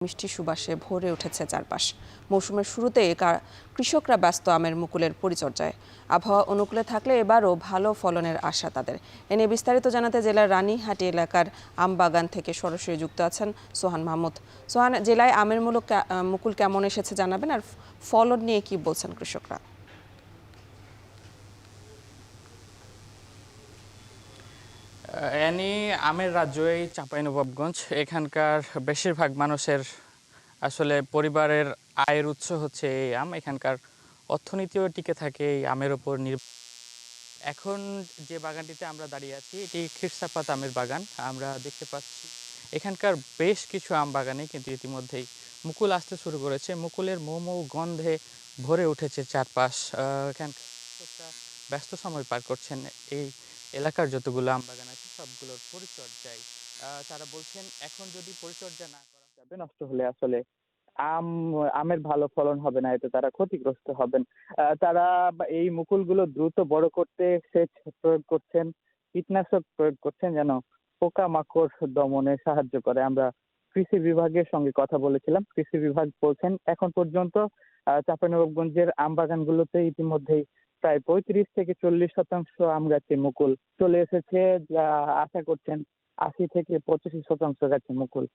মিষ্টি সুবাসে ভরে উঠেছে চারপাশ। মৌসুমের শুরুতে কৃষকরা ব্যস্ত আমের মুকুলের পরিচর্যায়। আবহাওয়া অনুকূলে থাকলে এবারও ভালো ফলনের আশা তাদের। এ নিয়ে বিস্তারিত জানাতে জেলার রানীহাটি এলাকার আম বাগান থেকে সরাসরি যুক্ত আছেন সোহান মাহমুদ। সোহান, জেলায় আমের মুকুল কেমন এসেছে জানাবেন, আর ফলন নিয়ে কি বলছেন কৃষকরা? আমের রাজ্য এই চাঁপাইনবাবগঞ্জ। এখানকার বেশিরভাগ মানুষের আসলে পরিবারের আয়ের উৎস হচ্ছে এই আম। এখানকার অর্থনীতিও টিকে থাকে এই আমের ওপর নির্ভর। এখন যে বাগানটিতে আমরা দাঁড়িয়ে আছি এটি খিরসাপাত আমের বাগান। আমরা দেখতে পাচ্ছি এখানকার বেশ কিছু আম বাগানে কিন্তু ইতিমধ্যেই মুকুল আসতে শুরু করেছে। মুকুলের মৌ মৌ গন্ধে ভরে উঠেছে চারপাশ। এখানকার কৃষকরা ব্যস্ত সময় পার করছেন এই এলাকার যতগুলো আম বাগান আছে সবগুলোর পরিচর্যায়। তারা বলছেন এখন যদি পরিচর্যা না করা যাবে, নষ্ট হলে আসলে আম আমের ভালো ফলন হবে না, এতে তারা ক্ষতিগ্রস্ত হবেন। তারা এই মুকুলগুলো দ্রুত বড় করতে সেচ প্রয়োগ করছেন, কীটনাশক প্রয়োগ করছেন যেন পোকামাকড় দমনে সাহায্য করে। আমরা কৃষি বিভাগের সঙ্গে কথা বলেছিলাম। কৃষি বিভাগ বলছেন এখন পর্যন্ত চাঁপাইনবাবগঞ্জের আম বাগানগুলোতে ইতিমধ্যেই প্রায় 35 থেকে 40% আম গাছে মুকুল চলে এসেছে, যা আশা করছেন 80 থেকে 85% গাছে মুকুল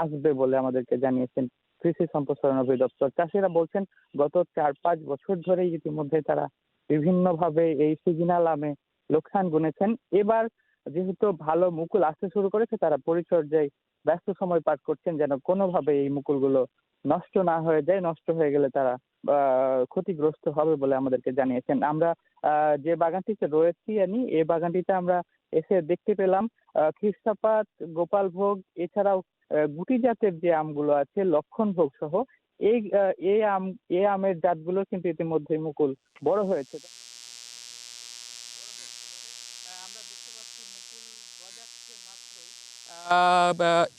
আসবে বলে আমাদেরকে জানিয়েছেন কৃষি সম্প্রসারণ অধিদপ্তর। চাষিরা বলছেন গত 4-5 বছর ধরেই ইতিমধ্যে তারা বিভিন্নভাবে এই সিজনাল আমে লোকসান গুনেছেন। এবার যেহেতু ভালো মুকুল আসতে শুরু করেছে, তারা পরিচর্যায় ব্যস্ত সময় পার করছেন যেন কোনোভাবে এই মুকুলগুলো নষ্ট না হয়ে যায়। নষ্ট হয়ে গেলে তারা ক্ষতিগ্রস্ত হবে বলে আমাদেরকে জানিয়েছেন। আমরা যে বাগানটিতে রয়েছি এই বাগানটিতে আমরা এসে দেখতে পেলাম খিরসাপাত, গোপালভোগ, এছাড়াও গুটি জাতের যে আমগুলো আছে লক্ষণভোগ সহ এই এই আমের জাতগুলো কিন্তু ইতিমধ্যে মুকুল বড় হয়েছে। আমরা দেখতে পাচ্ছি মুকুল গজাচ্ছে মাত্রই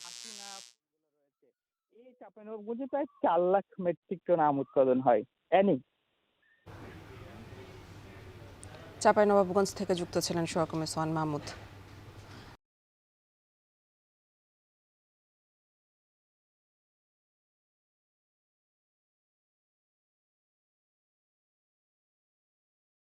আশি না রয়েছে। এই চাঁপাইনবাবগঞ্জে প্রায় 4 লাখ মেট্রিক টন আম উৎপাদন হয়। চাঁপাইনবাবগঞ্জ থেকে যুক্ত ছিলেন সহকর্মী সোহান মাহমুদ।